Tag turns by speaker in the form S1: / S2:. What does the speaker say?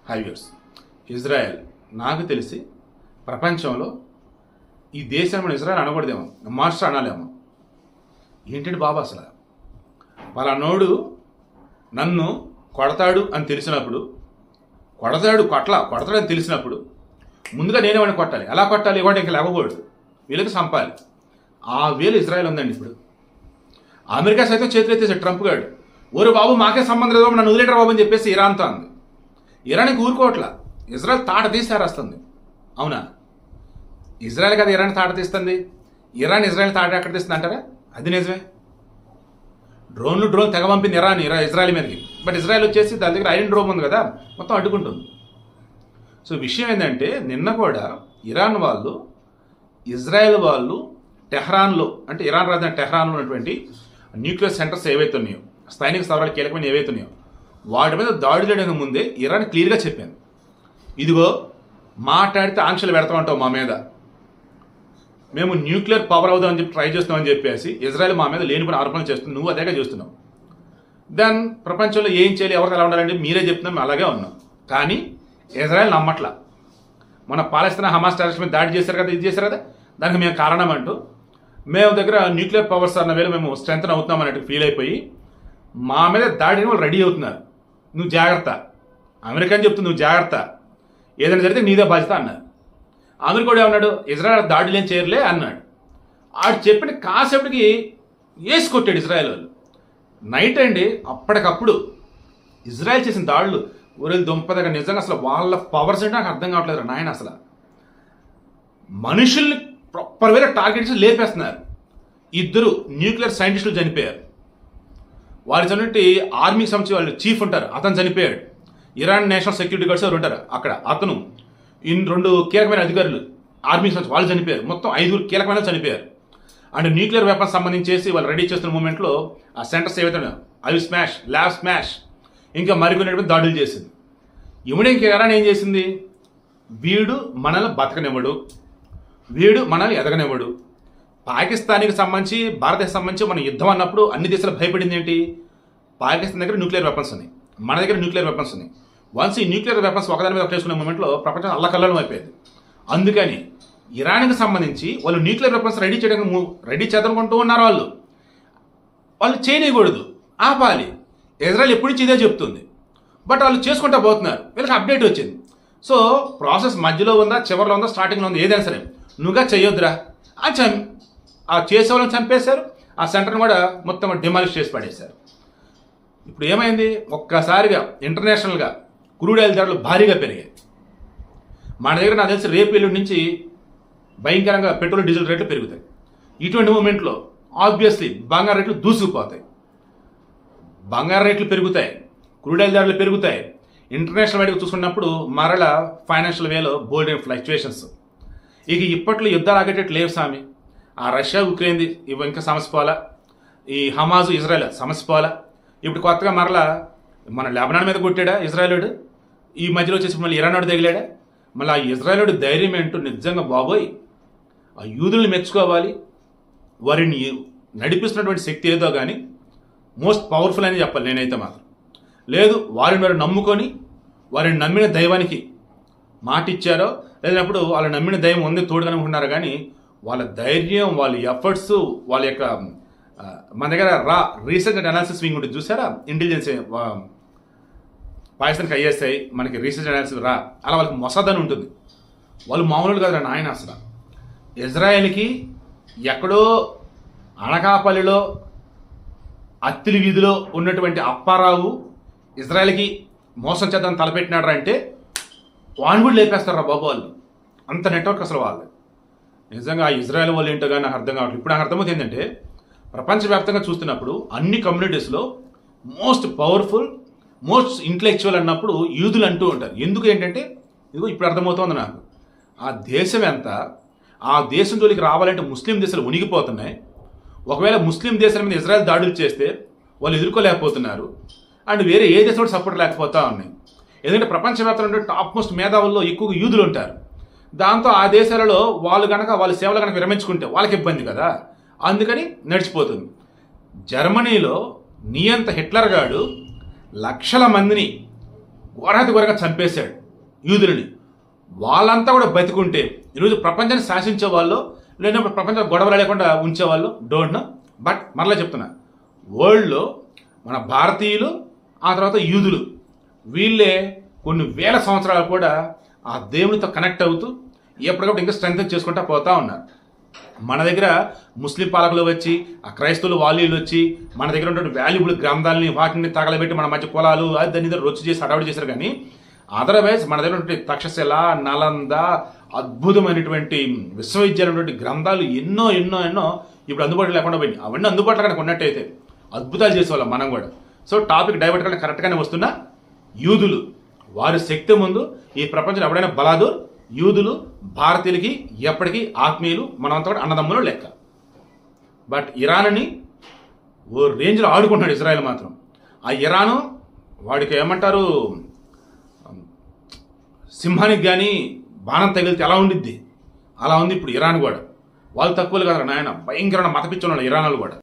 S1: Highways Israel నాకు తెలిసి ప్రపంచంలో ఈ దేశంలో ఇజ్రాయెల్ అనకూడదేమో, మాస్టర్ అనాలేమో. ఏంటంటే బాబా అసలు పలానోడు నన్ను కొడతాడు అని తెలిసినప్పుడు, కొడతాడు అని తెలిసినప్పుడు ముందుగా నేనే వాడిని కొట్టాలి. ఎలా కొట్టాలి? ఇవాడు ఇంకా లేవకూడదు, వీళ్ళకి చంపాలి. ఆ వేలు ఇజ్రాయెల్ ఉందండి. ఇప్పుడు అమెరికా సైతం చేతులు ఎత్తేసాడు ట్రంప్ గారు. ఓరు బాబు మాకే సంబంధం లేదు, నన్ను వదిలేటర్ బాబు అని చెప్పేసి ఇరాన్తో అంది. ఇరాన్కి ఊరుకోవట్లా, ఇజ్రాయెల్ తాట తీస్తారేస్తుంది. అవునా? ఇజ్రాయెల్ కదా ఇరాన్ తాట తీస్తుంది, ఇరాన్ ఇజ్రాయెల్ తాట ఎక్కడ తీస్తుంది అంటారా? అది నిజమే. డ్రోన్ తెగ పంపింది ఇజ్రాయెల్ మీదకి. బట్ ఇజ్రాయెల్ వచ్చేసి దాని దగ్గర ఐరన్ డ్రోన్ ఉంది కదా, మొత్తం అడ్డుకుంటుంది. సో విషయం ఏంటంటే నిన్న కూడా ఇరాన్ వాళ్ళు, ఇజ్రాయెల్ వాళ్ళు టెహ్రాన్లో, అంటే ఇరాన్ రాజధాని టెహ్రాన్లో ఉన్నటువంటి న్యూక్లియర్ సెంటర్స్ ఏవైతే ఉన్నాయో, స్థానిక స్థావరాలు కీలకమైన ఏవైతే ఉన్నాయో వాటి మీద దాడి చేయడానికి ముందే ఇరాన్ క్లియర్గా చెప్పాను, ఇదిగో మాట్లాడితే ఆంక్షలు పెడతామంటావు మా మీద, మేము న్యూక్లియర్ పవర్ అవుదామని చెప్పి ట్రై చేస్తామని చెప్పేసి ఇజ్రాయెల్ మా మీద లేనిపోయిన ఆరోపణలు చేస్తుంది. నువ్వు అదేగా చేస్తున్నావు. దెన్ ప్రపంచంలో ఏం చేయాలి, ఎవరికి ఎలా ఉండాలంటే మీరే చెప్తున్నాం, మేము అలాగే ఉన్నాం. కానీ ఇజ్రాయెల్ నమ్మట్లా. మన పాలస్తీనా హమాస్ టెర్రరిస్ట్ మీద దాడి చేశారు కదా, ఇది చేశారు కదా, దానికి మేము కారణం అంటూ మేము దగ్గర న్యూక్లియర్ పవర్స్ అన్న వేళ మేము స్ట్రెంగ్త్ అవుతున్నాం అన్నట్టు ఫీల్ అయిపోయి మా మీద దాడిని వాళ్ళు రెడీ అవుతున్నారు. నువ్వు జాగ్రత్త, అమెరికా అని చెప్తుంది, నువ్వు జాగ్రత్త, ఏదైనా జరిగితే నీదే బాధ్యత అన్నారు. అమెరికా కూడా ఏమన్నాడు, ఇజ్రాయెల్ దాడులు ఏం చేయరులే అన్నాడు. ఆడు చెప్పిన కాసేపటికి వేసి కొట్టాడు ఇజ్రాయెల్ వాళ్ళు. నైట్ అండి, అప్పటికప్పుడు ఇజ్రాయెల్ చేసిన దాడులు ఊరేళ్ళు దుంపదగా. నిజంగా అసలు వాళ్ళ పవర్స్ అంటే నాకు అర్థం కావట్లేదు నాయన. అసలు మనుషుల్ని ప్రాపర్ వేరే టార్గెట్స్ లేపేస్తున్నారు. 2 న్యూక్లియర్ సైంటిస్టులు చనిపోయారు. వారి చనిపోయి ఆర్మీకి సంబంధించి వాళ్ళు చీఫ్ ఉంటారు, అతను చనిపోయాడు. ఇరాన్ నేషనల్ సెక్యూరిటీ గార్డ్స్ ఎవరు ఉంటారు అక్కడ, అతను, 2 కీలకమైన అధికారులు ఆర్మీకి సంబంధించి వాళ్ళు చనిపోయారు. మొత్తం 5 కీలకమైన చనిపోయారు. అండ్ న్యూక్లియర్ వెపన్స్ సంబంధించేసి వాళ్ళు రెడీ చేస్తున్న మూమెంట్లో ఆ సెంటర్స్ ఏవైతే ఉన్నాయో అవి స్మాష్, ల్యాబ్ స్మాష్, ఇంకా మరికొన్ని దాడులు చేసింది. ఇవిడే ఇంక ఇరాన్ ఏం చేసింది, వీడు మనల్ని బతకనివ్వడు, వీడు మనల్ని ఎదగనివ్వడు. పాకిస్తాన్కి సంబంధించి భారతదేశం సంబంధించి మన యుద్ధం అన్నప్పుడు అన్ని దేశాలు భయపడింది ఏంటి, పాకిస్తాన్ దగ్గర న్యూక్లియర్ వెపన్స్ ఉన్నాయి, మన దగ్గర న్యూక్లియర్ వెపన్స్ ఉన్నాయి. వన్స్ ఈ న్యూక్లియర్ వెపన్స్ ఒకదాని మీద ఒకటేసుకునే మూమెంట్లో ప్రపంచం అల్లకల్లం అయిపోయింది. అందుకని ఇరాన్కి సంబంధించి వాళ్ళు న్యూక్లియర్ వెపన్స్ రెడీ చేద్దామనుకుంటూ ఉన్నారు. వాళ్ళు చేయకూడదు, ఆపాలి. ఇజ్రాయెల్ ఎప్పటి నుంచి ఇదే చెప్తుంది. బట్ వాళ్ళు చేసుకుంటూ పోతున్నారు. వీళ్ళకి అప్డేట్ వచ్చింది. సో ప్రాసెస్ మధ్యలో ఉందా, చివరిలో ఉందా, స్టార్టింగ్లో ఉందా, ఏదైనా సరే నువ్వుగా చెయ్యొద్దురా ఆ చేసే వాళ్ళని చంపేశారు. ఆ సెంటర్ని కూడా మొత్తం డిమాలిష్ చేసి పడేశారు. ఇప్పుడు ఏమైంది, ఒక్కసారిగా ఇంటర్నేషనల్గా క్రూడ్ ఆయిల్ ధరలు భారీగా పెరిగాయి. మన దగ్గర నాకు తెలిసి రేపు ఎల్లుండి నుంచి భయంకరంగా పెట్రోల్ డీజిల్ రేట్లు పెరుగుతాయి. ఇటువంటి మూమెంట్లో ఆబ్వియస్లీ బంగారు రేట్లు దూసుకుపోతాయి. బంగారు రేట్లు పెరుగుతాయి, క్రూడ్ ఆయిల్ ధరలు పెరుగుతాయి. ఇంటర్నేషనల్ వైడ్గా చూసుకున్నప్పుడు మరలా ఫైనాన్షియల్ వేలో బోల్డ్ అండ్ ఫ్లక్చువేషన్స్. ఇక ఇప్పట్లో యుద్ధాలు ఆగేటట్టు లేవు స్వామి. ఆ రష్యా ఉక్రెయిన్ది ఇవి ఇంకా సమస్య పోలా, ఈ హమాజు ఇజ్రాయెల్ సమస్య పోలా. ఇప్పుడు కొత్తగా మరలా మన లెబనాన్ మీద కొట్టాడా ఇజ్రాయెలుడు, ఈ మధ్యలో వచ్చేసి మళ్ళీ ఇరాన్ వాడు తగిలాడా. మళ్ళీ ఆ ఇజ్రాయెలుడు ధైర్యం ఏంటో నిజంగా బాబోయ్, ఆ యూదుల్ని మెచ్చుకోవాలి. వారిని నడిపిస్తున్నటువంటి శక్తి ఏదో కానీ మోస్ట్ పవర్ఫుల్ అని చెప్పాలి నేనైతే మాత్రం. లేదు వారిని వారు నమ్ముకొని వారిని నమ్మిన దైవానికి మాట ఇచ్చారో, లేదన్నప్పుడు వాళ్ళు నమ్మిన దైవం ఉంది తోడుగనుకుంటున్నారు. కానీ వాళ్ళ ధైర్యం, వాళ్ళ ఎఫర్ట్స్, వాళ్ళ యొక్క మన దగ్గర రీసెర్చ్ అండ్ అనాలిసిస్ వింగ్ ఉంటుంది చూసారా, ఇంటెలిజెన్స్ పాకిస్తాన్కి ఐఎస్ఐ, మనకి రీసెర్చ్ అనాలిసిస్ అలా వాళ్ళకి మొసాద్ అని ఉంటుంది. వాళ్ళు మామూలు కాదు నాయన. అసలు ఇజ్రాయెల్కి ఎక్కడో అనకాపల్లిలో అత్తిలి వీధిలో ఉన్నటువంటి అప్పారావు ఇజ్రాయెల్కి మోసం చేద్దాం తలపెట్టినాడు అంటే వాడిని కూడా లేపేస్తారా బాబు వాళ్ళు. అంత నెట్వర్క్ అసలు వాళ్ళు. నిజంగా ఆ ఇజ్రాయెల్ వాళ్ళు ఏంటో కానీ నాకు అర్థం కావట్లేదు. ఇప్పుడు నాకు అర్థమవుతుంది ఏంటంటే ప్రపంచవ్యాప్తంగా చూస్తున్నప్పుడు అన్ని కమ్యూనిటీస్లో మోస్ట్ పవర్ఫుల్, మోస్ట్ ఇంటలెక్చువల్ అన్నప్పుడు యూదులు అంటూ ఉంటారు. ఎందుకు ఏంటంటే ఇదిగో ఇప్పుడు అర్థమవుతుంది నాకు. ఆ దేశం ఎంత, ఆ దేశం జోలికి రావాలంటే ముస్లిం దేశాలు ఉనిగిపోతున్నాయి. ఒకవేళ ముస్లిం దేశాల మీద ఇజ్రాయెల్ దాడులు చేస్తే వాళ్ళు ఎదుర్కోలేకపోతున్నారు. అండ్ వేరే ఏ దేశం కూడా సపోర్ట్ లేకపోతా ఉన్నాయి. ఎందుకంటే ప్రపంచవ్యాప్తంగా టాప్ మోస్ట్ మేధావుల్లో ఎక్కువగా యూదులు ఉంటారు. దాంతో ఆ దేశాలలో వాళ్ళు కనుక వాళ్ళ సేవలు కనుక విరమించుకుంటే వాళ్ళకి ఇబ్బంది కదా, అందుకని నడిచిపోతుంది. జర్మనీలో నియంత హిట్లర్ గాడు లక్షల మందిని ఘోరాతి ఘోరంగా చంపేశాడు. యూదులని. వాళ్ళంతా కూడా బతికుంటే ఈరోజు ప్రపంచాన్ని శాసించే వాళ్ళు, లేనప్పుడు ప్రపంచం గొడవలు లేకుండా ఉంచేవాళ్ళు, డోంట్ నో. బట్ మరలా చెప్తున్నా, వరల్డ్లో మన భారతీయులు, ఆ తర్వాత యూదులు, వీళ్ళే కొన్ని వేల సంవత్సరాలు కూడా ఆ దేవునితో కనెక్ట్ అవుతూ ఎప్పటికప్పుడు ఇంకా స్ట్రెంగ్ చేసుకుంటూ పోతా ఉన్నారు. మన దగ్గర ముస్లిం పాలకులు వచ్చి, ఆ క్రైస్తవులు వాళ్ళు వచ్చి మన దగ్గర ఉన్నటువంటి వాల్యుబుల్ గ్రంథాలని వాటిని తగలబెట్టి మన మధ్య పొలాలు అది దాని మీద రొచ్చు చేసి అడవాడు చేశారు. కానీ అదర్వైజ్ మన దగ్గర ఉన్నటువంటి తక్షశిల, నలంద, అద్భుతమైనటువంటి విశ్వవిద్యాలయమైనటువంటి గ్రంథాలు ఎన్నో ఎన్నో ఎన్నో ఇప్పుడు అందుబాటులో లేకుండా పోయింది. అవన్నీ అందుబాటులో కనుక ఉన్నట్టయితే అద్భుతాలు చేసేవాళ్ళం మనం కూడా. సో టాపిక్ డైవర్ట్ కానీ కరెక్ట్గానే వస్తున్నా. యూదులు వారి శక్తి ముందు ఈ ప్రపంచంలో ఎవడైనా బలాదూర్. యూదులు భారతీయులకి ఎప్పటికీ ఆత్మీయులు, మనమంతా కూడా అన్నదమ్ములు లెక్క. బట్ ఇరాన్ని ఓ రేంజ్లో ఆడుకుంటున్నాడు ఇజ్రాయెల్ మాత్రం. ఆ ఇరాను వాడికి ఏమంటారు, సింహానికి కానీ బాణం తగిలితే ఎలా ఉండిద్ది అలా ఉంది ఇప్పుడు ఇరాన్ కూడా. వాళ్ళు తక్కువలు కదా నాయన, భయంకరమైన మతపిచ్చున్నాడు ఇరాన్ వాళ్ళు కూడా.